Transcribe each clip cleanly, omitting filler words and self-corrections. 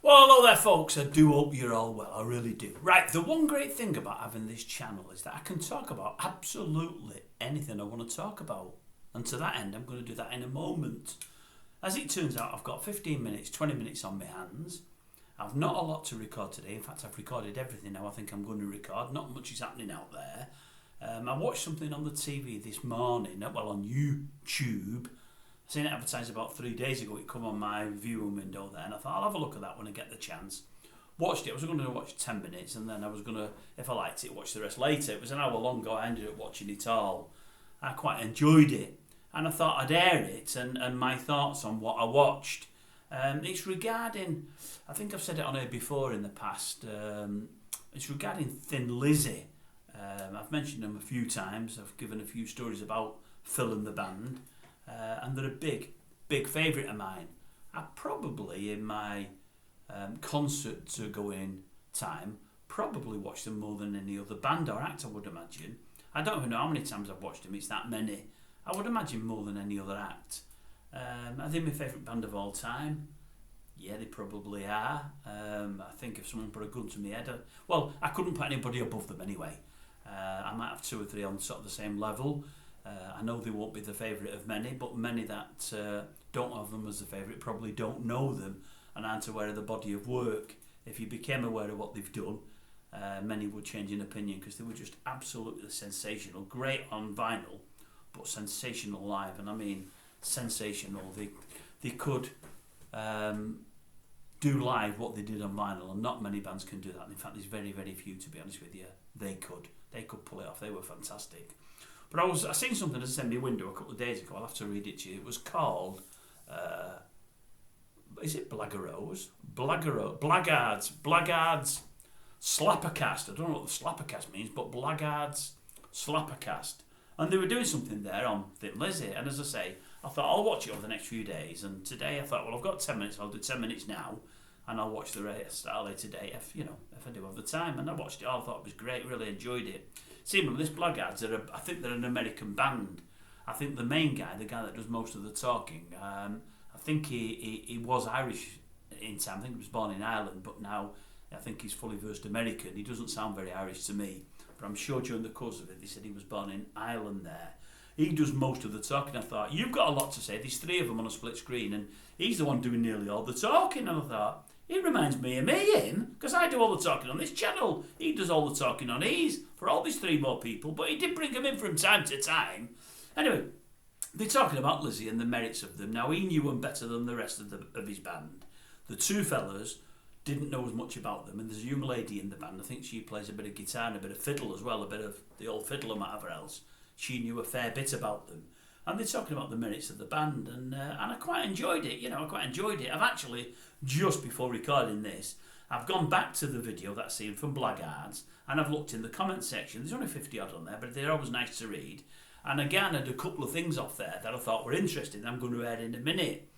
Well, hello there, folks. I do hope you're all well. I really do. Right, the one great thing about having this channel is that I can talk about absolutely anything I want to talk about. And to that end, I'm going to do that in a moment. As it turns out, I've got 15 minutes, 20 minutes on my hands. I've not a lot to record today. In fact, I've recorded everything now I think I'm going to record. Not much is happening out there. I watched something on the TV this morning, well, on YouTube. I seen it advertised about 3 days ago. It come on my viewing window there, and I thought I'll have a look at that when I get the chance. Watched it. I was going to watch 10 minutes, and then I was going to, if I liked it, watch the rest later. It was an hour long ago. I ended up watching it all. I quite enjoyed it, and I thought I'd air it and my thoughts on what I watched. It's regarding, I think I've said it on here before in the past. It's regarding THIN LIZZY. I've mentioned them a few times. I've given a few stories about Phil and the band. And they're a big favourite of mine. I probably, in my concert to going time, probably watched them more than any other band or act, I would imagine. I don't even know how many times I've watched them, it's that many. I would imagine more than any other act. Are they my favourite band of all time? Yeah, they probably are. I think if someone put a gun to my head, I couldn't put anybody above them anyway. I might have 2 or 3 on sort of the same level. I know they won't be the favourite of many, but many that don't have them as a favourite probably don't know them and aren't aware of the body of work. If you became aware of what they've done, many would change in opinion because they were just absolutely sensational. Great on vinyl, but sensational live. And I mean sensational. They could do live what they did on vinyl, and not many bands can do that. In fact, there's very, very few, to be honest with you. They could pull it off. They were fantastic. But I seen something that sent me a window a couple of days ago. I'll have to read it to you. It was called, is it Blaggards? Blaggards Slappercast. I don't know what the Slappercast means, but Blaggards Slappercast. And they were doing something there on THIN LIZZY. And as I say, I thought I'll watch it over the next few days. And today I thought, well, I've got 10 minutes. I'll do 10 minutes now. And I'll watch the rest at a later date if I do have the time. And I watched it all. I thought it was great. Really enjoyed it. See, this Blaggards, I think they're an American band. I think the main guy, the guy that does most of the talking, I think he was Irish in time. I think he was born in Ireland, but now I think he's fully versed American. He doesn't sound very Irish to me, but I'm sure during the course of it, they said he was born in Ireland there. He does most of the talking. I thought, you've got a lot to say. There's 3 of them on a split screen, and he's the one doing nearly all the talking. And I thought, he reminds me of him, because I do all the talking on this channel. He does all the talking on his, for all these 3 more people, but he did bring them in from time to time. Anyway, they're talking about Lizzy and the merits of them. Now, he knew them better than the rest of his band. The 2 fellas didn't know as much about them, and there's a young lady in the band. I think she plays a bit of guitar and a bit of fiddle as well, a bit of the old fiddle and whatever else. She knew a fair bit about them. And they're talking about the merits of the band, and I quite enjoyed it. I quite enjoyed it. I've actually, just before recording this, I've gone back to the video that I've seen from Blaggards, and I've looked in the comment section. There's only 50 odd on there, but they're always nice to read. And again, I had a couple of things off there that I thought were interesting. I'm going to add in a minute.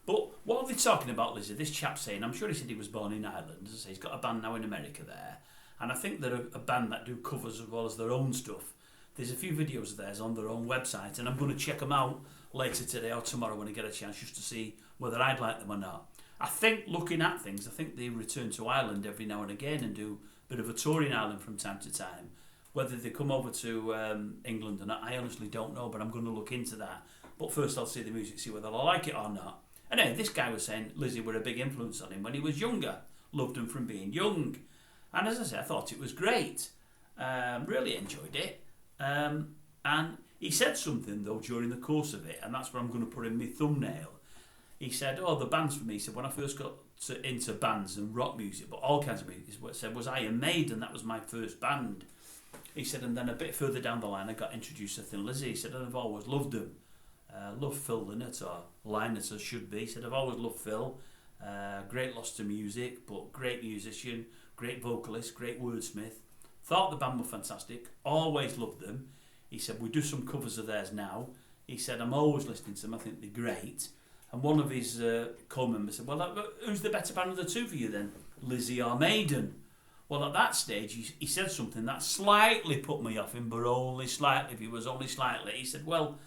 But what are they talking about, Lizzy? This chap's saying, I'm sure he said he was born in Ireland. As I say, he's got a band now in America there. And I think they're a band that do covers as well as their own stuff. There's a few videos of theirs on their own website, and I'm going to check them out later today or tomorrow when I get a chance, just to see whether I'd like them or not. I think, looking at things, I think they return to Ireland every now and again and do a bit of a tour in Ireland from time to time. Whether they come over to England or not, I honestly don't know, but I'm going to look into that. But first I'll see the music, see whether I like it or not. Anyway, this guy was saying Lizzy were a big influence on him when he was younger. Loved him from being young. And as I say, I thought it was great. Really enjoyed it. And he said something though during the course of it, and that's what I'm going to put in my thumbnail. He said, the bands for me, he said, when I first got into bands and rock music, but all kinds of music, he said, was MAIDEN, that was my first band. He said, and then a bit further down the line I got introduced to THIN LIZZY. He said, and I've always loved them. Love Phil Lynott, or Lynott as should be. He said, I've always loved Phil. Great loss to music, but great musician, great vocalist, great wordsmith. Thought the band were fantastic, always loved them. He said, we do some covers of theirs now. He said, I'm always listening to them, I think they're great. And one of his co-members said, well, who's the better band of the 2 for you then, Lizzy or Maiden? Well, at that stage, he said something that slightly put me off him, but only slightly. If it was only slightly, he said, well,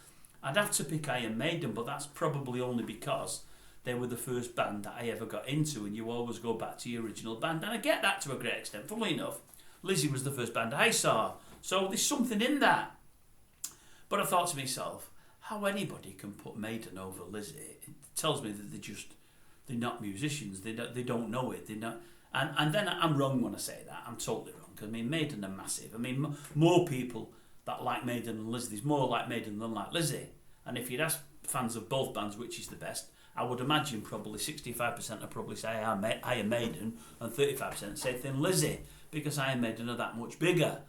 I'd have to pick Iron Maiden, but that's probably only because they were the first band that I ever got into, and you always go back to your original band. And I get that to a great extent. Funnily enough, Lizzy was the first band I saw. So there's something in that. But I thought to myself, how anybody can put Maiden over Lizzy, it tells me that they're not musicians. They don't know it. They're not. And then I'm wrong when I say that. I'm totally wrong. I mean, Maiden are massive. I mean, more people that like Maiden than Lizzy. There's more like Maiden than like Lizzy. And if you'd ask fans of both bands which is the best, I would imagine probably 65% would probably say Iron Maiden and 35% say Thin Lizzy, because Iron Maiden are that much bigger.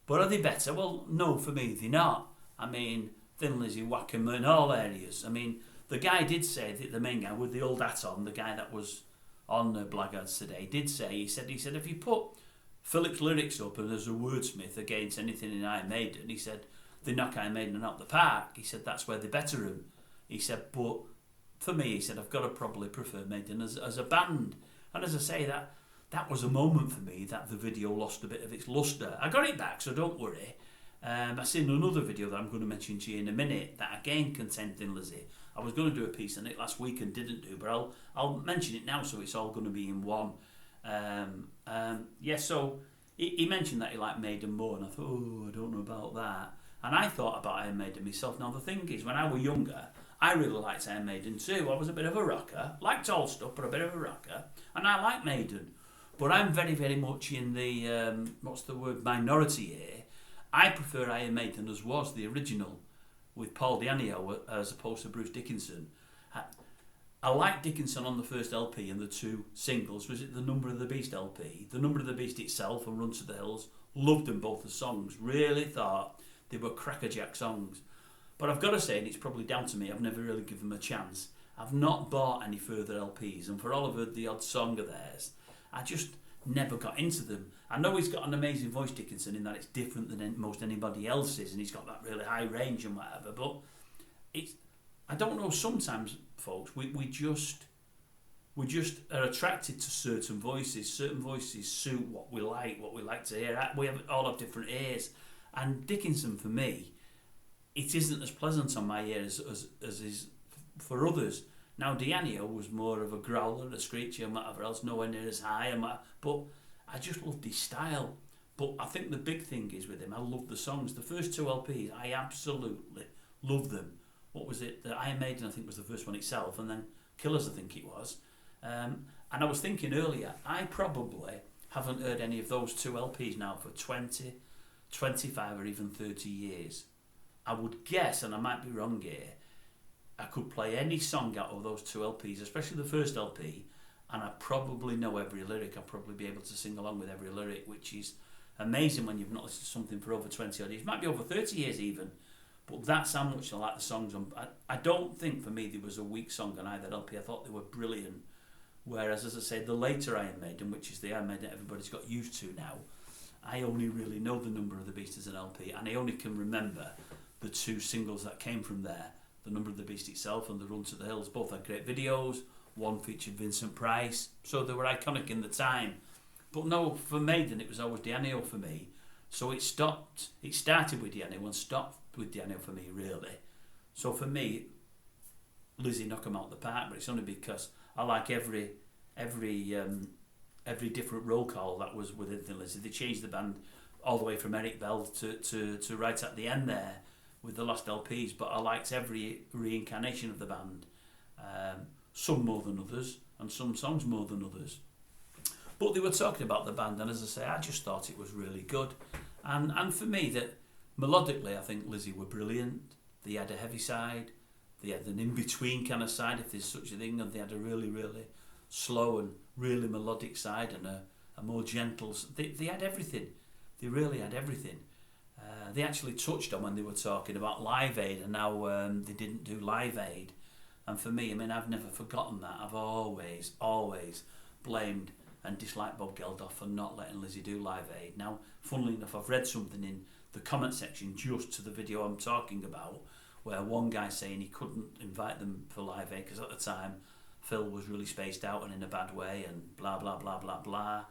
But are they better? Well, no, for me they're not. I mean, Thin Lizzy whack 'em in all areas. I mean, the guy did say, the main guy with the old hat on, the guy that was on Blackguards today, did say, he said if you put Philip's lyrics up and as a wordsmith against anything in Iron Maiden, he said, they knock Iron Maiden out the park. He said, that's where they better him. He said, but for me, he said, I've got to probably prefer Maiden as a band. And as I say, that was a moment for me that the video lost a bit of its lustre. I got it back, so don't worry. I seen another video that I'm going to mention to you in a minute that again contained Thin Lizzy. I was going to do a piece on it last week and didn't do, but I'll mention it now, so it's all going to be in one. So he mentioned that he liked Maiden more, and I thought, I don't know about that. And I thought about Iron Maiden myself. Now the thing is, when I was younger, I really liked Iron Maiden too. I was a bit of a rocker, liked all stuff, but a bit of a rocker, and I like Maiden. But I'm very, very much in the minority here. I prefer Iron Maiden as was the original, with Paul Di'Anio as opposed to Bruce Dickinson. I liked Dickinson on the first LP and the two singles. Was it the Number of the Beast LP? The Number of the Beast itself and Run to the Hills. Loved them both as songs. Really thought they were crackerjack songs. But I've got to say, and it's probably down to me, I've never really given them a chance. I've not bought any further LPs, and for all I've heard the odd song of theirs, I just never got into them. I know he's got an amazing voice, Dickinson, in that it's different than most anybody else's, and he's got that really high range and whatever, but I don't know, sometimes, folks, we just are attracted to certain voices. Certain voices suit what we like to hear. We all have different ears, and Dickinson, for me, it isn't as pleasant on my ears as is for others. Now, Di'Anio was more of a growler, a screecher, and whatever else, nowhere near as high, but I just loved his style. But I think the big thing is with him, I love the songs. The first two LPs, I absolutely love them. What was it? The Iron Maiden, I think, was the first one itself, and then Killers, I think it was. And I was thinking earlier, I probably haven't heard any of those two LPs now for 20, 25 or even 30 years. I would guess, and I might be wrong here, I could play any song out of those two LPs, especially the first LP, and I probably know every lyric. I'll probably be able to sing along with every lyric, which is amazing when you've not listened to something for over 20 odd years. It might be over 30 years even, but that's how much I like the songs. I don't think for me there was a weak song on either LP. I thought they were brilliant. Whereas, as I say, the later Iron Maiden, which is the Iron Maiden everybody's got used to now, I only really know the Number of the Beast as an LP, and I only can remember the two singles that came from there. The Number of the Beast itself and the Run to the Hills both had great videos. One featured Vincent Price, so they were iconic in the time. But no, for Maiden it was always Di'Anio for me. So it started with Di'Anio and stopped with Di'Anio for me, really. So for me, Lizzy knock 'em out the park, but it's only because I like every different roll call that was within Thin Lizzy. They changed the band all the way from Eric Bell to right at the end there with the last LPs, but I liked every reincarnation of the band. Some more than others, and some songs more than others. But they were talking about the band, and as I say, I just thought it was really good. And for me, that melodically, I think Lizzy were brilliant. They had a heavy side, they had an in-between kind of side, if there's such a thing, and they had a really, really slow and really melodic side, and a more gentle. They had everything. They really had everything. They actually touched on when they were talking about Live Aid, and now they didn't do Live Aid. And for me, I mean, I've never forgotten that. I've always blamed and disliked Bob Geldof for not letting Lizzy do Live Aid. Now, funnily enough, I've read something in the comment section just to the video I'm talking about, where one guy saying he couldn't invite them for Live Aid because at the time Phil was really spaced out and in a bad way and blah, blah, blah, blah, blah.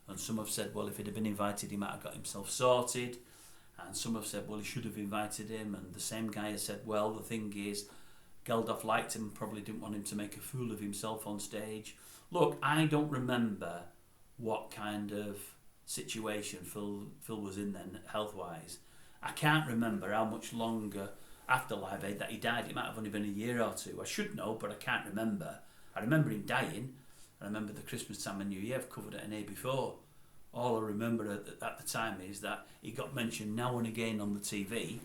And some have said, well, if he'd have been invited, he might have got himself sorted. And some have said, well, he should have invited him. And the same guy has said, well, the thing is, Geldof liked him, probably didn't want him to make a fool of himself on stage. Look, I don't remember what kind of situation Phil was in then, health-wise. I can't remember how much longer after Live Aid that he died. It might have only been a year or two. I should know, but I can't remember. I remember him dying. I remember the Christmas time and New Year. I've covered it an A before. All I remember at the time is that he got mentioned now and again on the TV.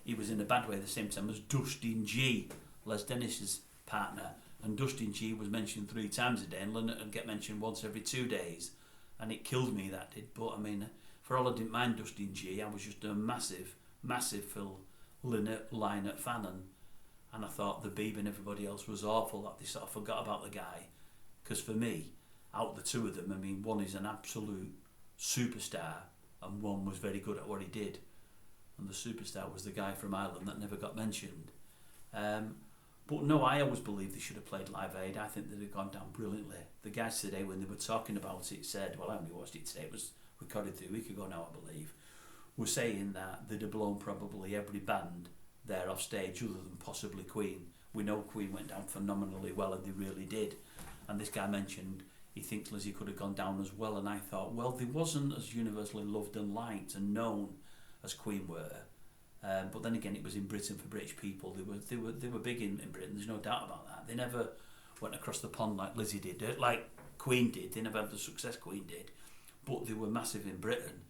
He was in a bad way at the same time as Dustin G, Les Dennis's partner. And Dustin G was mentioned 3 times a day, and Lynette would get mentioned once every 2 days. And it killed me, that did. But, I mean, for all I didn't mind Dustin G, I was just a massive, massive Phil Lynott fan. And I thought the Beeb and everybody else was awful, that they sort of forgot about the guy. Because for me, out of the two of them, I mean, one is an absolute superstar, and one was very good at what he did. And the superstar was the guy from Ireland that never got mentioned. But no, I always believed they should have played Live Aid. I think they'd have gone down brilliantly. The guys today, when they were talking about it, said, well, I only watched it today, it was recorded 3 weeks ago now, I believe, were saying that they'd have blown probably every band there off stage other than possibly Queen. We know Queen went down phenomenally well, and they really did. And this guy mentioned he thinks Lizzy could have gone down as well, and I thought, well, they wasn't as universally loved and liked and known as Queen were. But then again, it was in Britain for British people. They were big in Britain. There's no doubt about that. They never went across the pond like Lizzy did, like Queen did. They never had the success Queen did, but they were massive in Britain.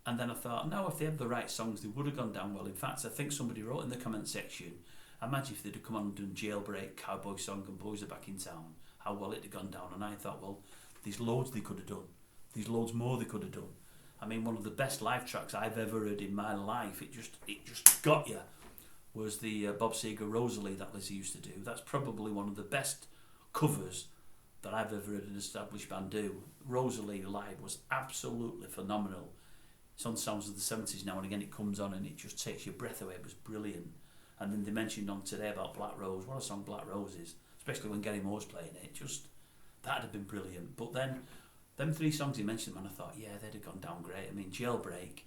And then I thought, no, if they had the right songs, they would have gone down well. In fact, I think somebody wrote in the comment section, imagine if they'd have come on and done Jailbreak, Cowboy Song, and Boys Are Back in Town, how well it'd have gone down. And I thought, well, there's loads they could have done. There's loads more they could have done. I mean, one of the best live tracks I've ever heard in my life, it just got you, was the Bob Seger Rosalie that Lizzy used to do. That's probably one of the best covers that I've ever heard an established band do. Rosalie live was absolutely phenomenal. It's on sounds of the 70s now and again, it comes on and it just takes your breath away. It was brilliant. And then they mentioned on today about Black Rose. What a song Black Rose is, especially when Gary Moore's playing it. That'd have been brilliant. But then them 3 songs he mentioned, man, I thought, yeah, they'd have gone down great. I mean, Jailbreak,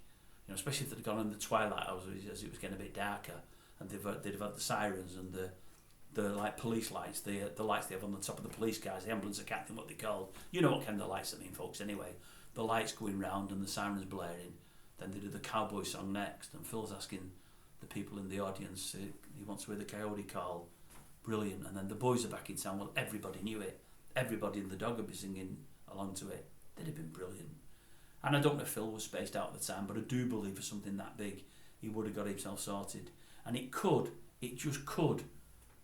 especially if they'd gone in the twilight hours as it was getting a bit darker, and they'd have had the sirens and the like police lights, the lights they have on the top of the police cars, the ambulance, I can't think what they're called. You know what kind of lights I mean, folks, anyway. The lights going round and the sirens blaring. Then they do the Cowboy Song next, and Phil's asking the people in the audience, he wants to hear the coyote call. Brilliant. And then the Boys Are Back in Town. Well, everybody knew it. Everybody in the dog would be singing along to it. They'd have been brilliant. And I don't know if Phil was spaced out at the time, but I do believe for something that big, he would have got himself sorted. And it just could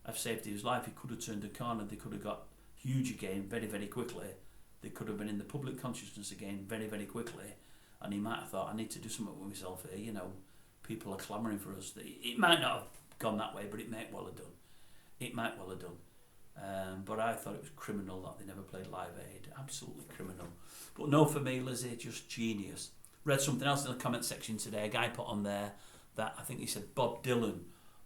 have saved his life. He could have turned a corner. They could have got huge again very, very quickly. They could have been in the public consciousness again very, very quickly. And he might have thought, I need to do something with myself here. People are clamouring for us. It might not have gone that way, but it might well have done. It might well have done. But I thought it was criminal that they never played Live Aid. Absolutely criminal. But no, for me, Lizzy, just genius. Read something else in the comment section today. A guy put on there that I think he said Bob Dylan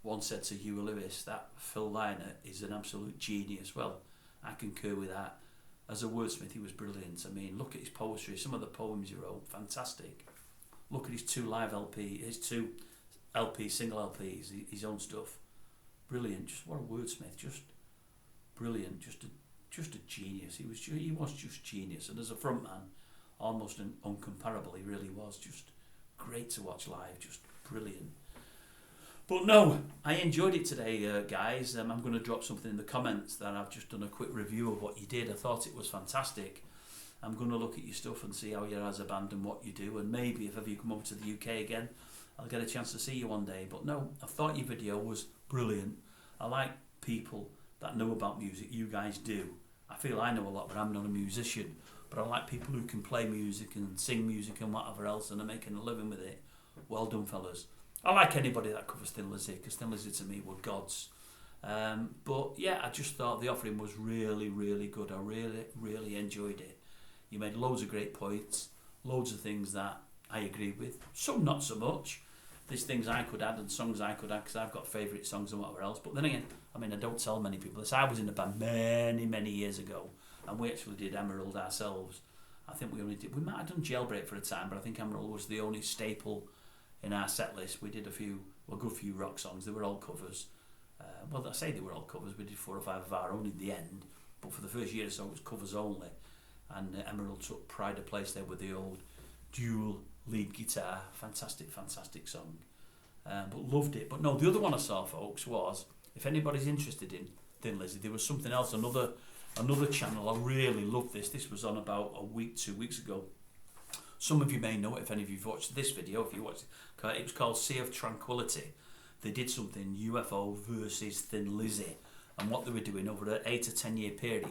once said to Huey Lewis that Phil Lynott is an absolute genius. Well, I concur with that. As a wordsmith, he was brilliant. I mean, look at his poetry. Some of the poems he wrote, fantastic. Look at his 2 live LP, his 2 LP, single LPs, his own stuff. Brilliant. Just what a wordsmith. Just brilliant. Just a genius. He was just genius. And as a frontman, almost uncomparable. He really was. Just great to watch live. Just brilliant. But no, I enjoyed it today, guys. I'm going to drop something in the comments that I've just done a quick review of what you did. I thought it was fantastic. I'm going to look at your stuff and see how you're as a band and what you do. And maybe if ever you come over to the UK again, I'll get a chance to see you one day. But no, I thought your video was brilliant. I like people that know about music. You guys do. I feel I know a lot, but I'm not a musician. But I like people who can play music and sing music and whatever else and are making a living with it. Well done, fellas. I like anybody that covers Thin Lizzy, because Thin Lizzy to me were gods. But yeah, I just thought the offering was really, really good. I really, really enjoyed it. You made loads of great points, loads of things that I agree with, some not so much. There's things I could add and songs I could add because I've got favourite songs and whatever else. But then again, I mean, I don't tell many people this. I was in a band many, many years ago, and we actually did Emerald ourselves. I think we might have done Jailbreak for a time, but I think Emerald was the only staple in our set list. We did a good few rock songs. They were all covers. Well, I say they were all covers. We did 4 or 5 of our own in the end, but for the first year or so it was covers only. And Emerald took pride of place there with the old dual lead guitar. Fantastic, fantastic song. But loved it. But no, the other one I saw, folks, was, if anybody's interested in Thin Lizzy, there was something else, another channel. I really loved this. This was on about a week, 2 weeks ago. Some of you may know it if any of you've watched this video. If you watched it was called SEA of Tranquility. They did something UFO versus Thin Lizzy, and what they were doing over an 8 to 10 year period,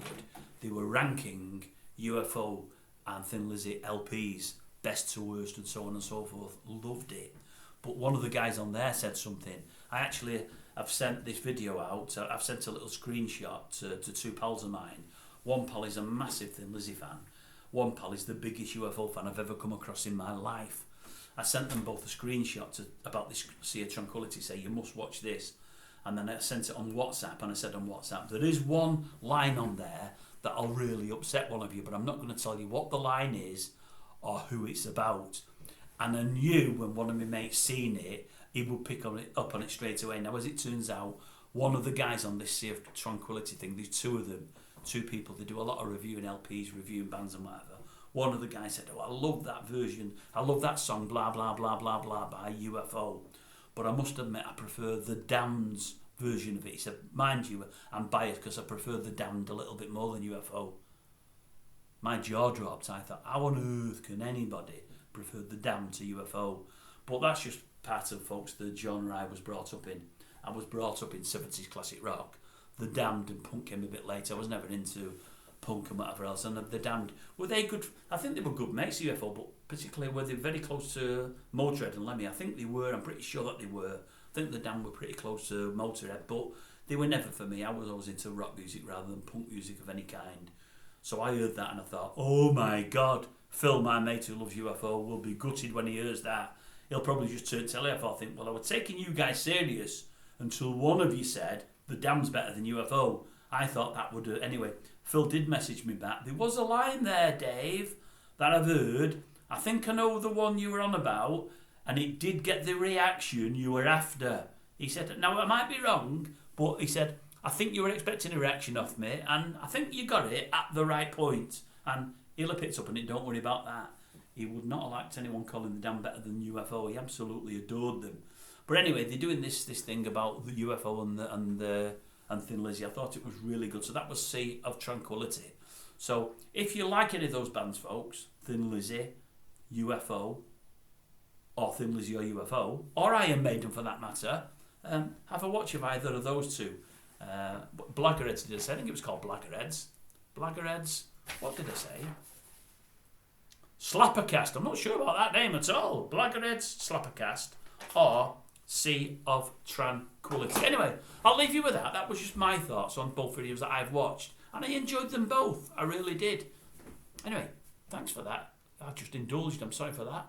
they were ranking UFO and Thin Lizzy LPs, best to worst and so on and so forth. Loved it. But one of the guys on there said something. I've sent this video out. I've sent a little screenshot to 2 pals of mine. One pal is a massive Thin Lizzy fan. One pal is the biggest UFO fan I've ever come across in my life. I sent them both a screenshot about this Sea of Tranquility, say you must watch this. And then I sent it on WhatsApp, and I said on WhatsApp, there is one line on there that'll really upset one of you, but I'm not going to tell you what the line is or who it's about. And I knew when one of my mates seen it, he would pick up on it straight away. Now, as it turns out, one of the guys on this Sea of Tranquility thing, there's 2 of them, 2 people, they do a lot of reviewing LPs, reviewing bands and whatever. One of the guys said, oh, I love that version, I love that song, blah, blah, blah, blah, blah, by UFO. But I must admit, I prefer the Damned's version of it. He said, mind you, I'm biased because I prefer the Damned a little bit more than UFO. My jaw dropped. I thought, how on earth can anybody prefer the Damned to UFO? But that's just part of, folks, the genre I was brought up in. I was brought up in 70s classic rock. The Damned and punk came a bit later. I was never into punk and whatever else. And the Damned, were they good? I think they were good mates, UFO, but particularly were they very close to Motorhead and Lemmy? I think they were. I'm pretty sure that they were. I think the Damned were pretty close to Motorhead, but they were never for me. I was always into rock music rather than punk music of any kind. So I heard that and I thought, oh my God, Phil, my mate who loves UFO, will be gutted when he hears that. He'll probably just turn telly off. I think, well, I was taking you guys serious until one of you said the Damned's better than UFO. I thought that would do it. Anyway, Phil did message me back. There was a line there, Dave, that I've heard. I think I know the one you were on about, and it did get the reaction you were after. He said, now I might be wrong, but he said, I think you were expecting a reaction off me, and I think you got it at the right point. And he'll have picked up on it, don't worry about that. He would not have liked anyone calling the Damned better than UFO. He absolutely adored them. But anyway, they're doing this thing about the UFO and Thin Lizzy. I thought it was really good. So that was Sea of Tranquility. So if you like any of those bands, folks, Thin Lizzy, UFO, or Thin Lizzy or UFO, or Iron Maiden for that matter, have a watch of either of those 2. Blaggard's, did I say? I think it was called Blaggard's. Blaggard's, what did I say? Slappercast. I'm not sure about that name at all. Blaggard's Slappercast or Sea of Tranquility. Anyway, I'll leave you with that. That was just my thoughts on both videos that I've watched, and I enjoyed them both. I really did. Anyway, thanks for that. I just indulged. I'm sorry for that.